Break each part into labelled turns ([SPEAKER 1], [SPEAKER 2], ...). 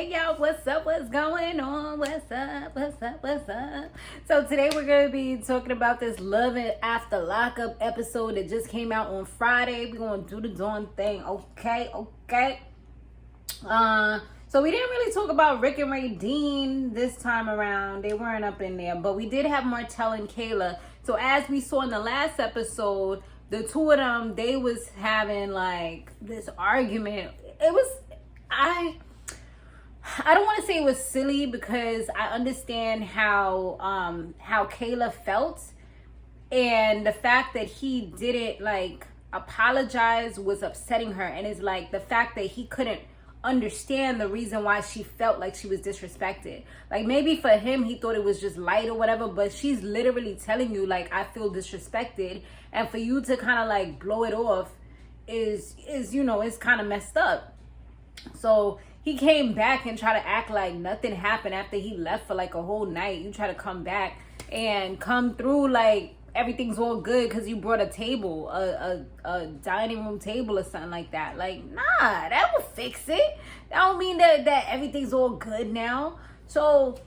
[SPEAKER 1] Hey y'all, what's up? What's going on? What's up? What's up? What's up? So today we're going to be talking about this Love It After Lockup episode that just came out on Friday. We're going to do the darn thing. Okay. So we didn't really talk about Rick and Reydean this time around. They weren't up in there, but we did have Martell and Kayla. So as we saw in the last episode, the two of them, they was having like this argument. It was, I don't want to say it was silly because I understand how Kayla felt, and the fact that he didn't like apologize was upsetting her, and it's like the fact that he couldn't understand the reason why she felt like she was disrespected. Like maybe for him he thought it was just light or whatever, but she's literally telling you like, I feel disrespected, and for you to kind of like blow it off is you know, it's kind of messed up. So he came back and tried to act like nothing happened after he left for like a whole night. You try to come back and come through like everything's all good because you brought a table, a dining room table or something like that. Like, nah, that will fix it. That don't mean that everything's all good now. So,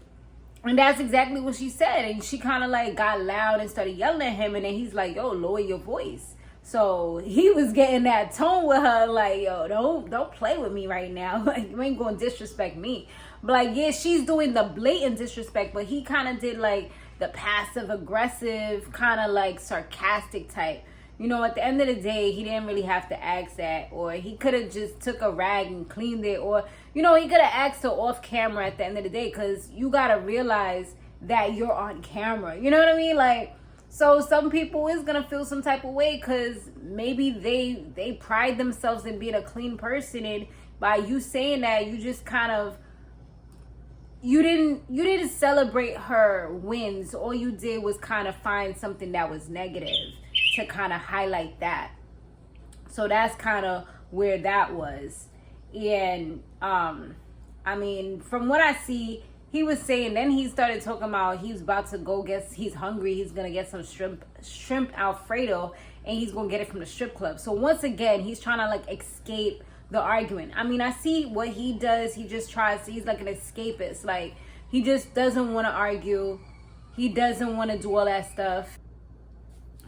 [SPEAKER 1] and that's exactly what she said. And she kind of like got loud and started yelling at him. And then he's like, yo, lower your voice. So he was getting that tone with her, like, yo, don't play with me right now. Like, you ain't gonna disrespect me. But like, yeah, she's doing the blatant disrespect, but he kind of did like the passive aggressive, kind of like sarcastic type. You know, at the end of the day, he didn't really have to ask that, or he could have just took a rag and cleaned it, or, you know, he could have asked her off camera at the end of the day, because you gotta realize that you're on camera. You know what I mean? Like, so some people is gonna feel some type of way because maybe they pride themselves in being a clean person, and by you saying that, you just kind of, you didn't celebrate her wins. All you did was kind of find something that was negative to kind of highlight that. So that's kind of where that was. And I mean, from what I see, he was saying, then he started talking about he was about to go get, he's hungry, he's gonna get some shrimp Alfredo, and he's gonna get it from the strip club. So once again, he's trying to like escape the argument. I mean, I see what he does. He just tries to, he's like an escapist. Like, he just doesn't want to argue. He doesn't want to do all that stuff.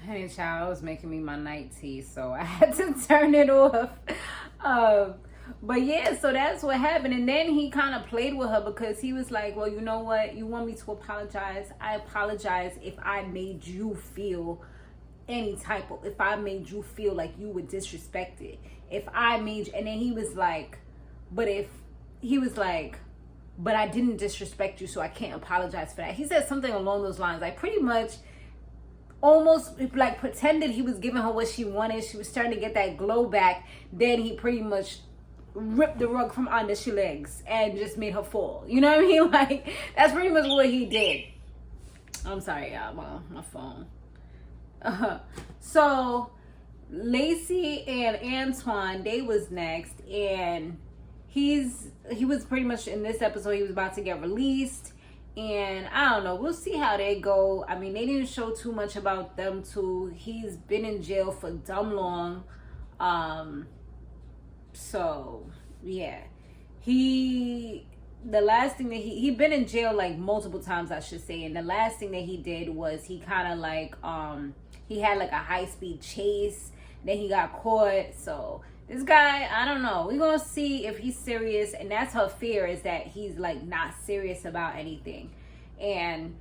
[SPEAKER 1] Hey, child, it was making me my night tea, so I had to turn it off. But yeah, so that's what happened. And then he kind of played with her because he was like, well, you know what? You want me to apologize? I apologize if I made you feel any type of, if I made you feel like you were disrespected. If I made you, and then he was like, but I didn't disrespect you, so I can't apologize for that. He said something along those lines, like pretty much almost like pretended he was giving her what she wanted. She was starting to get that glow back. Then he pretty much ripped the rug from under her legs and just made her fall. You know what I mean? Like, that's pretty much what he did. I'm sorry, y'all, my phone. So Lacey and Antoine, they was next, and he was pretty much in this episode, he was about to get released, and I don't know, we'll see how they go. I mean, they didn't show too much about them two. He's been in jail for dumb long, so yeah, the last thing that he been in jail like multiple times, I should say, and the last thing that he did was he kind of like he had like a high-speed chase. Then he got caught. So this guy, I don't know. We're going to see if he's serious. And that's her fear, is that he's like not serious about anything. And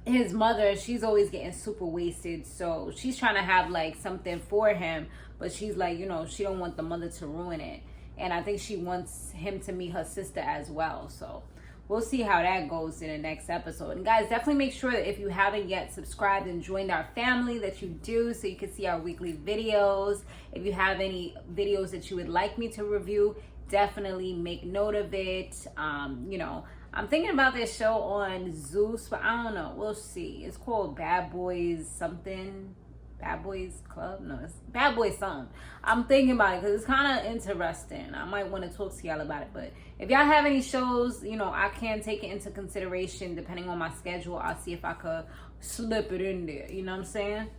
[SPEAKER 1] his mother, she's always getting super wasted. So she's trying to have like something for him. But she's like, you know, she don't want the mother to ruin it. And I think she wants him to meet her sister as well. So we'll see how that goes in the next episode. And guys, definitely make sure that if you haven't yet subscribed and joined our family, that you do, so you can see our weekly videos. If you have any videos that you would like me to review, definitely make note of it. You know, I'm thinking about this show on Zeus, but I don't know. We'll see. It's called Bad Boys something. Bad Boys Club? No, it's Bad Boys something. I'm thinking about it because it's kind of interesting. I might want to talk to y'all about it. But if y'all have any shows, you know, I can take it into consideration depending on my schedule. I'll see if I could slip it in there. You know what I'm saying?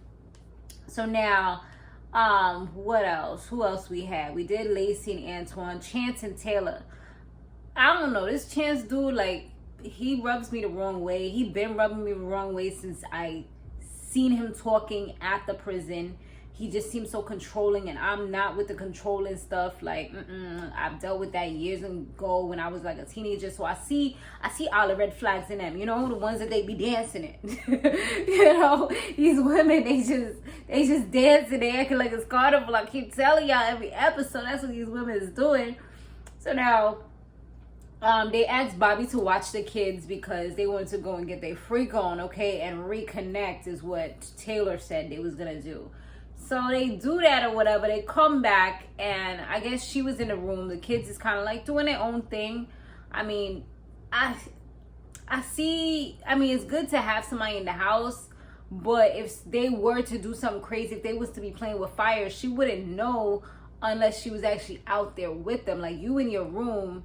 [SPEAKER 1] So now, what else? Who else we had? We did Lacey and Antoine. Chance and Taylor. I don't know, this Chance dude, like, he rubs me the wrong way. He been rubbing me the wrong way since I seen him talking at the prison. He just seems so controlling, and I'm not with the controlling stuff. Like, I've dealt with that years ago when I was like a teenager. So I see all the red flags in them. You know, the ones that they be dancing in. You know, these women, they just dancing. They acting like it's carnival. I keep telling y'all every episode, that's what these women is doing. So now, they asked Bobby to watch the kids because they wanted to go and get their freak on, okay, and reconnect is what Taylor said they was gonna do. So they do that or whatever. They come back, and I guess she was in the room. The kids is kind of like doing their own thing. I mean, I see. I mean, it's good to have somebody in the house, but if they were to do something crazy, if they was to be playing with fire, she wouldn't know unless she was actually out there with them. Like, you in your room,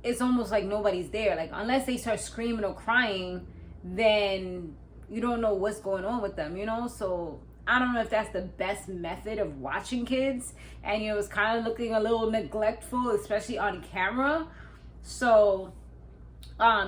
[SPEAKER 1] it's almost like nobody's there. Like, unless they start screaming or crying, then you don't know what's going on with them, you know? So I don't know if that's the best method of watching kids. And, you know, it's kind of looking a little neglectful, especially on camera. So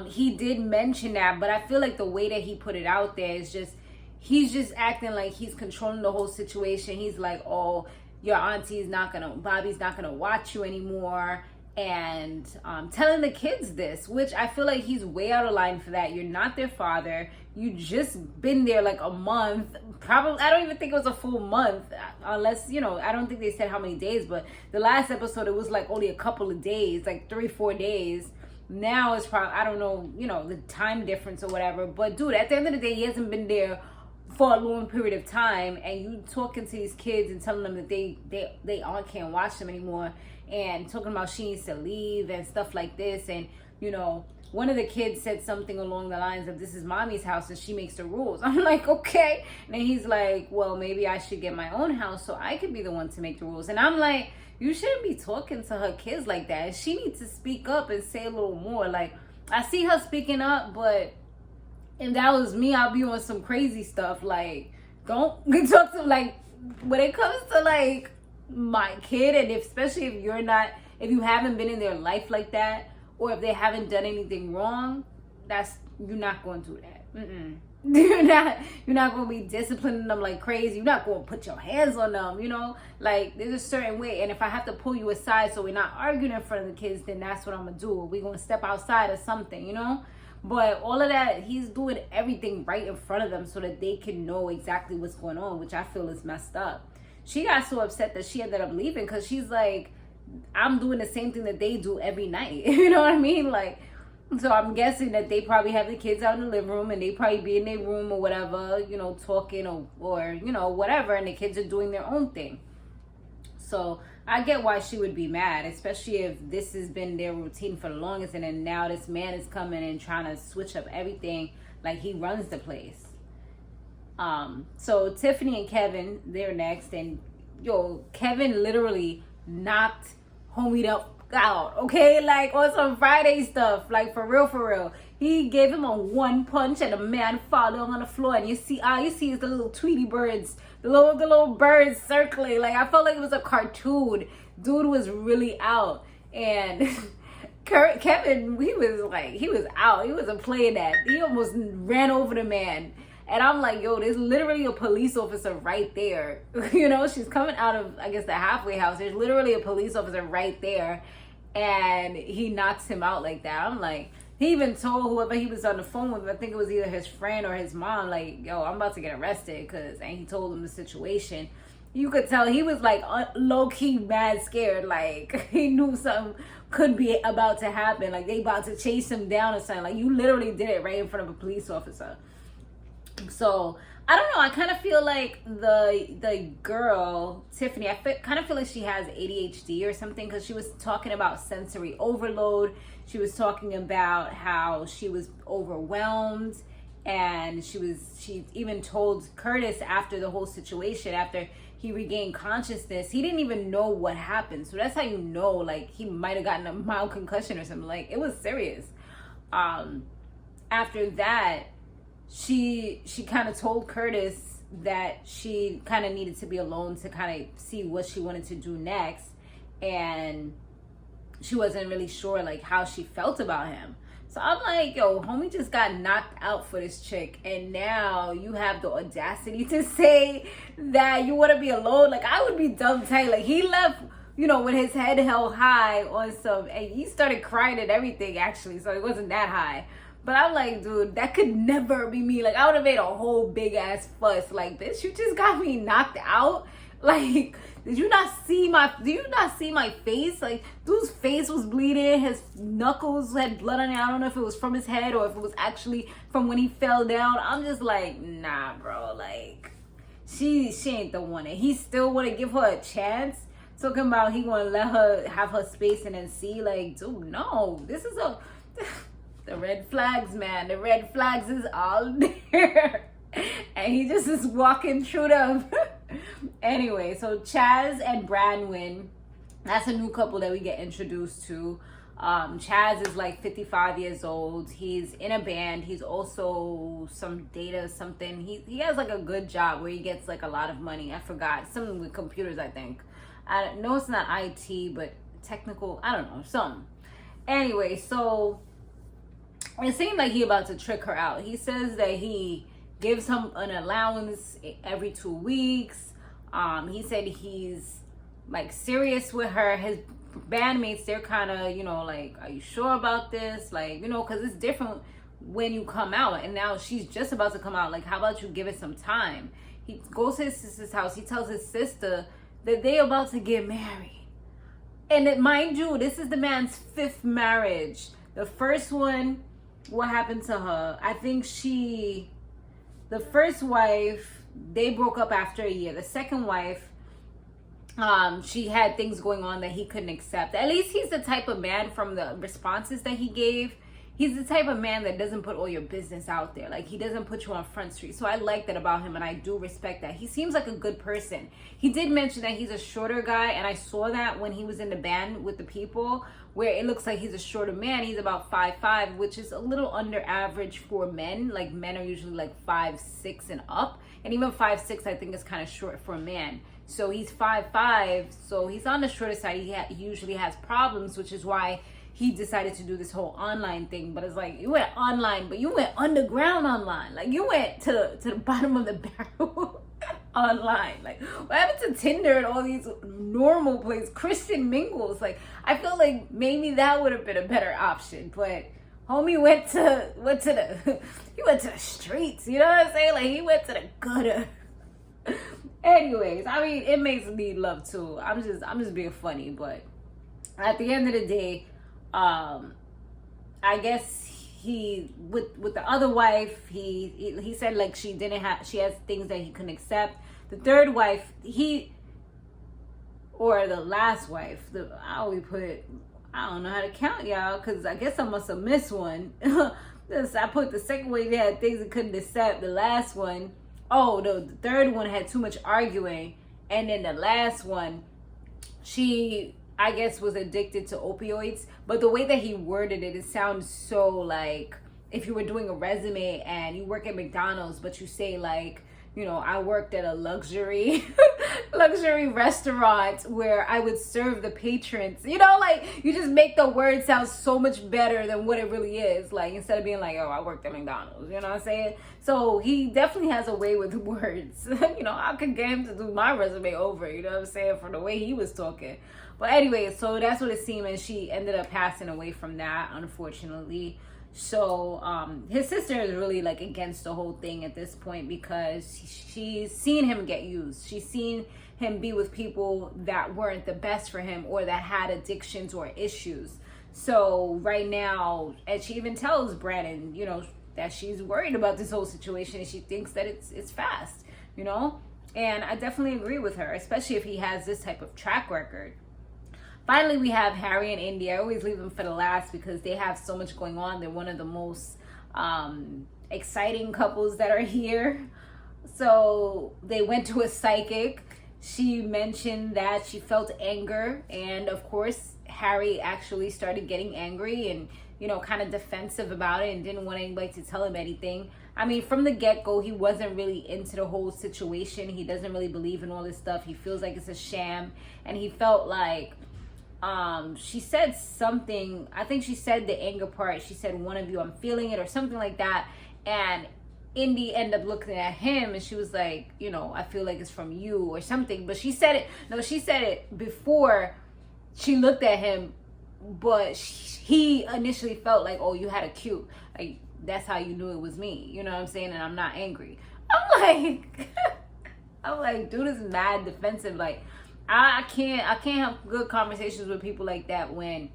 [SPEAKER 1] he did mention that, but I feel like the way that he put it out there is just, he's just acting like he's controlling the whole situation. He's like, oh, your Bobby's not gonna watch you anymore. And telling the kids this, which I feel like he's way out of line for that. You're not their father. You just been there like a month. Probably, I don't even think it was a full month, unless, you know, I don't think they said how many days, but the last episode, it was like only a couple of days, like 3-4 days. Now it's probably, I don't know, you know, the time difference or whatever. But dude, at the end of the day, he hasn't been there for a long period of time, and you talking to these kids and telling them that they can't watch them anymore, and talking about she needs to leave and stuff like this. And, you know, one of the kids said something along the lines of, this is mommy's house and she makes the rules. I'm like, okay. And then he's like, well, maybe I should get my own house so I could be the one to make the rules. And I'm like, you shouldn't be talking to her kids like that. She needs to speak up and say a little more. Like, I see her speaking up, but if that was me, I'll be on some crazy stuff. Like, don't talk to, like, when it comes to, like, my kid, and especially if you haven't been in their life like that, or if they haven't done anything wrong, you're not going to do that. You're not going to be disciplining them like crazy. You're not going to put your hands on them, you know? Like, there's a certain way, and if I have to pull you aside so we're not arguing in front of the kids, then that's what I'm going to do. We're going to step outside or something, you know? But all of that, he's doing everything right in front of them so that they can know exactly what's going on, which I feel is messed up. She got so upset that she ended up leaving because she's like, I'm doing the same thing that they do every night. You know what I mean? Like, so I'm guessing that they probably have the kids out in the living room, and they probably be in their room or whatever, you know, talking or you know, whatever, and the kids are doing their own thing. So I get why she would be mad, especially if this has been their routine for the longest, and then now this man is coming and trying to switch up everything like he runs the place. So Tiffany and Kevin, they're next, and yo, Kevin literally knocked homie up out, okay? Like, on some Friday stuff, like, for real. He gave him a one punch, and the man falling on the floor, and you see is the little Tweety birds, the little birds circling. Like, I felt like it was a cartoon. Dude was really out, and Kevin, he was out. He wasn't playing that. He almost ran over the man. And I'm like, yo, there's literally a police officer right there. You know, she's coming out of, I guess, the halfway house. There's literally a police officer right there. And he knocks him out like that. I'm like, he even told whoever he was on the phone with, I think it was either his friend or his mom, like, yo, I'm about to get arrested. And he told him the situation. You could tell he was like low-key mad scared. Like, he knew something could be about to happen. Like, they about to chase him down or something. Like, you literally did it right in front of a police officer. So I don't know, I kind of feel like the girl Tiffany, kind of feel like she has ADHD or something, because she was talking about sensory overload. She was talking about how she was overwhelmed, and she even told Curtis after the whole situation, after he regained consciousness, he didn't even know what happened. So that's how you know, like, he might have gotten a mild concussion or something. Like, it was serious. After that, she kind of told Curtis that she kind of needed to be alone to kind of see what she wanted to do next. And she wasn't really sure like how she felt about him. So I'm like, yo, homie just got knocked out for this chick, and now you have the audacity to say that you want to be alone. Like, I would be dumb tight. Like, he left, you know, with his head held high on some, and he started crying and everything, actually, so it wasn't that high. But I'm like, dude, that could never be me. Like, I would have made a whole big ass fuss. Like, bitch, you just got me knocked out. Like, did you not see my face? Like, dude's face was bleeding. His knuckles had blood on it. I don't know if it was from his head or if it was actually from when he fell down. I'm just like, nah, bro. Like, she ain't the one. And he still want to give her a chance. Talking about he want to let her have her space and then see. Like, dude, no. This is a... The red flags, man. The red flags is all there. And he just is walking through them. Anyway, so Chaz and Branwyn, that's a new couple that we get introduced to. Chaz is like 55 years old. He's in a band. He's also some data something. He has like a good job where he gets like a lot of money. I forgot. Something with computers, I think. I know it's not IT, but technical. I don't know. Something. Anyway, so it seemed like he about to trick her out. He says that he gives him an allowance every 2 weeks. He said he's like serious with her. His bandmates, they're kind of, you know, like, are you sure about this? Like, you know, because it's different when you come out, and now she's just about to come out. Like, how about you give it some time? He goes to his sister's house. He tells his sister that they about to get married. And mind you, this is the man's 5th marriage. The first one, what happened to her? I think the first wife, they broke up after a year. The second wife, she had things going on that he couldn't accept. At least he's the type of man, from the responses that he gave, he's the type of man that doesn't put all your business out there. Like, he doesn't put you on Front Street. So I like that about him, and I do respect that. He seems like a good person. He did mention that he's a shorter guy, and I saw that when he was in the band with the people, where it looks like he's a shorter man. He's about 5'5", which is a little under average for men. Like, men are usually like 5'6" and up. And even 5'6", I think, is kind of short for a man. So he's 5'5", so he's on the shorter side. He usually has problems, which is why he decided to do this whole online thing. But it's like, you went online, but you went underground online. Like, you went to the bottom of the barrel online. Like, what happened to Tinder and all these normal places, Christian mingles? Like, I feel like maybe that would have been a better option. But homie went to the streets. You know what I'm saying? Like, he went to the gutter. Anyways, I mean, it makes me love too. I'm just being funny, but at the end of the day, I guess he with the other wife, he said like she has things that he couldn't accept. The third wife, or the last wife, I don't know how to count, y'all, because I guess I must have missed one. I put the second one, they had things he couldn't accept. The last one, the third one had too much arguing. And then the last one, she, I guess, was addicted to opioids. But the way that he worded it, it sounds so like if you were doing a resume and you work at McDonald's, but you say like, you know, I worked at a luxury restaurant where I would serve the patrons. You know, like, you just make the word sound so much better than what it really is. Like, instead of being like, oh, I worked at McDonald's. You know what I'm saying? So he definitely has a way with words. You know, I could get him to do my resume over. You know what I'm saying? From the way he was talking. But anyway, so that's what it seemed. And she ended up passing away from that, unfortunately. So his sister is really like against the whole thing at this point, because she's seen him get used. She's seen him be with people that weren't the best for him, or that had addictions or issues. So right now, and she even tells Brandon, you know, that she's worried about this whole situation, and she thinks that it's fast, you know. And I definitely agree with her, especially if he has this type of track record. Finally, we have Harry and Indy. I always leave them for the last because they have so much going on. They're one of the most exciting couples that are here. So they went to a psychic. She mentioned that she felt anger. And of course, Harry actually started getting angry and, you know, kind of defensive about it and didn't want anybody to tell him anything. I mean, from the get-go, he wasn't really into the whole situation. He doesn't really believe in all this stuff. He feels like it's a sham. And he felt like she said something, I think she said the anger part, she said, one of you, I'm feeling it, or something like that. And Indy ended up looking at him and she was like, you know, I feel like it's from you or something. But she said it before she looked at him, but he initially felt like, oh, you had a cue, like that's how you knew it was me, you know what I'm saying? And I'm not angry. I'm like I'm like, dude is mad defensive. Like I can't have good conversations with people like that when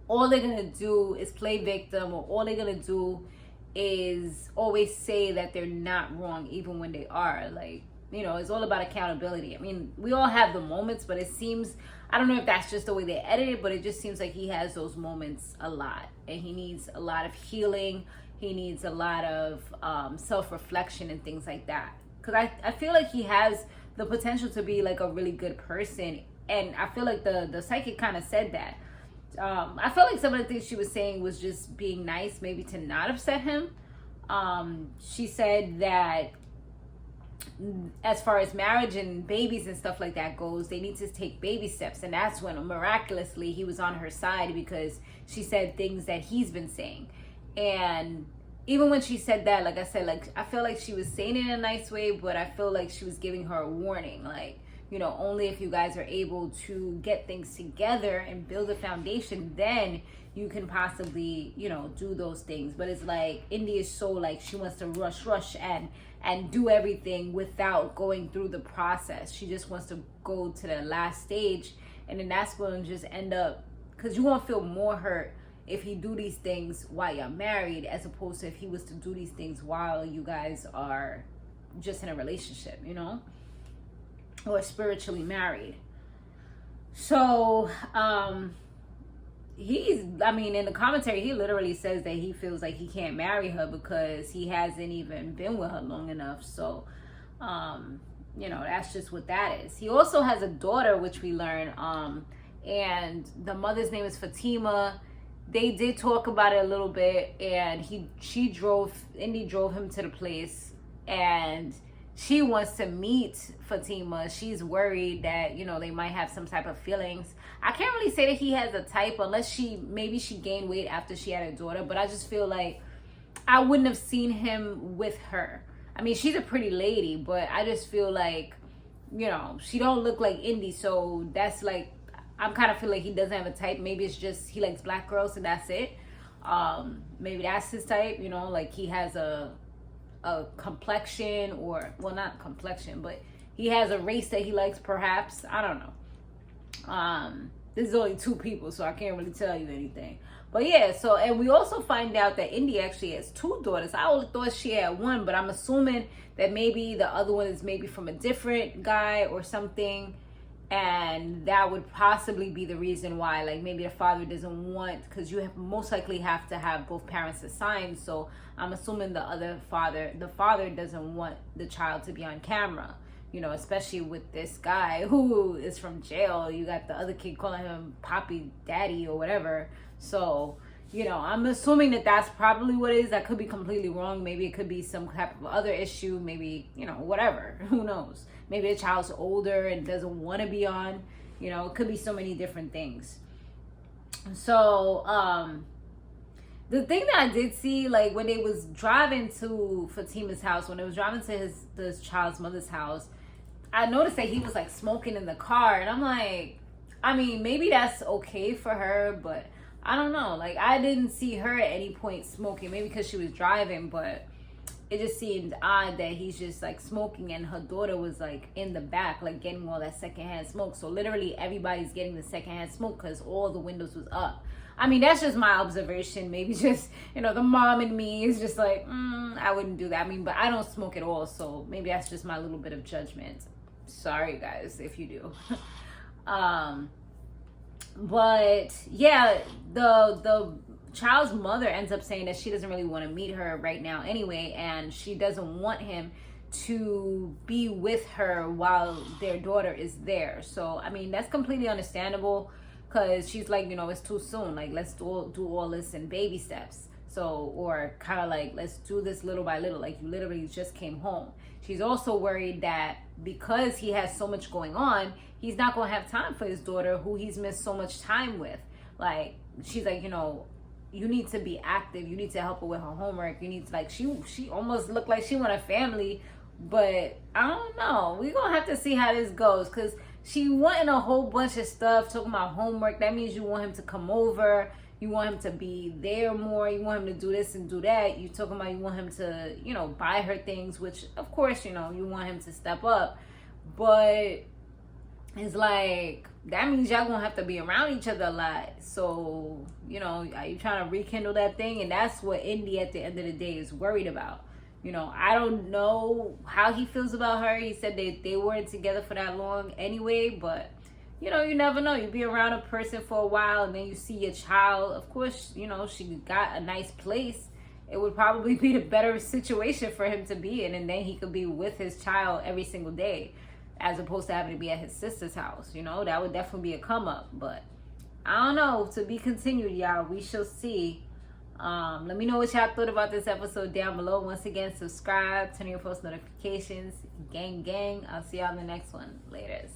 [SPEAKER 1] all they're gonna do is play victim, or all they're gonna do is always say that they're not wrong even when they are. Like, you know, it's all about accountability. I mean, we all have the moments, but it seems, I don't know if that's just the way they edit it, but it just seems like he has those moments a lot, and he needs a lot of healing. He needs a lot of self-reflection and things like that, because I feel like he has the potential to be like a really good person, and I feel like the psychic kind of said that. I felt like some of the things she was saying was just being nice, maybe to not upset him. She said that as far as marriage and babies and stuff like that goes, they need to take baby steps. And that's when miraculously he was on her side, because she said things that he's been saying. And even when she said that, like I said, like I feel like she was saying it in a nice way, but I feel like she was giving her a warning, like, you know, only if you guys are able to get things together and build a foundation, then you can possibly, you know, do those things. But it's like Indy is so like, she wants to rush and do everything without going through the process. She just wants to go to the last stage, and then that's going to just end up, because you won't feel more hurt if he do these things while you're married, as opposed to if he was to do these things while you guys are just in a relationship, you know, or spiritually married. So he's, I mean, in the commentary he literally says that he feels like he can't marry her because he hasn't even been with her long enough. So you know, that's just what that is. He also has a daughter, which we learn, and the mother's name is Fatima. They did talk about it a little bit, and Indy drove him to the place, and she wants to meet Fatima. She's worried that, you know, they might have some type of feelings. I can't really say that he has a type, unless maybe she gained weight after she had a daughter, but I just feel like I wouldn't have seen him with her. I mean, she's a pretty lady, but I just feel like, you know, she don't look like Indy, so that's like, I'm kind of feel like he doesn't have a type. Maybe it's just he likes black girls and that's it. Maybe that's his type, you know, like he has a complexion, or, well, not complexion, but he has a race that he likes, perhaps. I don't know. This is only 2 people, so I can't really tell you anything. But yeah, so, and we also find out that Indy actually has 2 daughters. I only thought she had 1, but I'm assuming that maybe the other one is maybe from a different guy or something. And that would possibly be the reason why, like, maybe the father doesn't want, because you most likely have to have both parents assigned. So I'm assuming the father doesn't want the child to be on camera, you know, especially with this guy who is from jail. You got the other kid calling him Poppy Daddy or whatever. So, you know, I'm assuming that that's probably what it is. I could be completely wrong. Maybe it could be some type of other issue. Maybe, you know, whatever. Who knows? Maybe the child's older and doesn't want to be on. You know, it could be so many different things. So, the thing that I did see, like, when they was driving to Fatima's house, when they was driving to this child's mother's house, I noticed that he was, like, smoking in the car. And I'm like, I mean, maybe that's okay for her, but I don't know. Like, I didn't see her at any point smoking. Maybe because she was driving, but it just seemed odd that he's just, like, smoking, and her daughter was, like, in the back, like, getting all that secondhand smoke. So literally everybody's getting the secondhand smoke because all the windows was up. I mean, that's just my observation. Maybe just, you know, the mom in me is just like, I wouldn't do that. I mean, but I don't smoke at all, so maybe that's just my little bit of judgment. Sorry, guys, if you do. But yeah, the child's mother ends up saying that she doesn't really want to meet her right now anyway, and she doesn't want him to be with her while their daughter is there. So I mean, that's completely understandable, because she's like, you know, it's too soon, like, let's do all this in baby steps. So, or kind of like, let's do this little by little, like you literally just came home. She's also worried that because he has so much going on, he's not going to have time for his daughter, who he's missed so much time with. Like, she's like, you need to be active. You need to help her with her homework. You need to, like, she almost looked like she want a family, but I don't know. We're going to have to see how this goes, because she wanting a whole bunch of stuff, talking about homework. That means you want him to come over. You want him to be there more. You want him to do this and do that. You talking about you want him to, buy her things, which, of course, you want him to step up. But it's like, that means y'all gonna have to be around each other a lot. So, are you trying to rekindle that thing? And that's what Indy at the end of the day is worried about. I don't know how he feels about her. He said they weren't together for that long anyway, but you never know. You be around a person for a while and then you see your child. Of course, she got a nice place. It would probably be the better situation for him to be in, and then he could be with his child every single day, as opposed to having to be at his sister's house. That would definitely be a come up. But I don't know. To be continued, y'all. We shall see. Let me know what y'all thought about this episode down below. Once again, subscribe, turn on your post notifications. Gang, gang. I'll see y'all in the next one. Laters.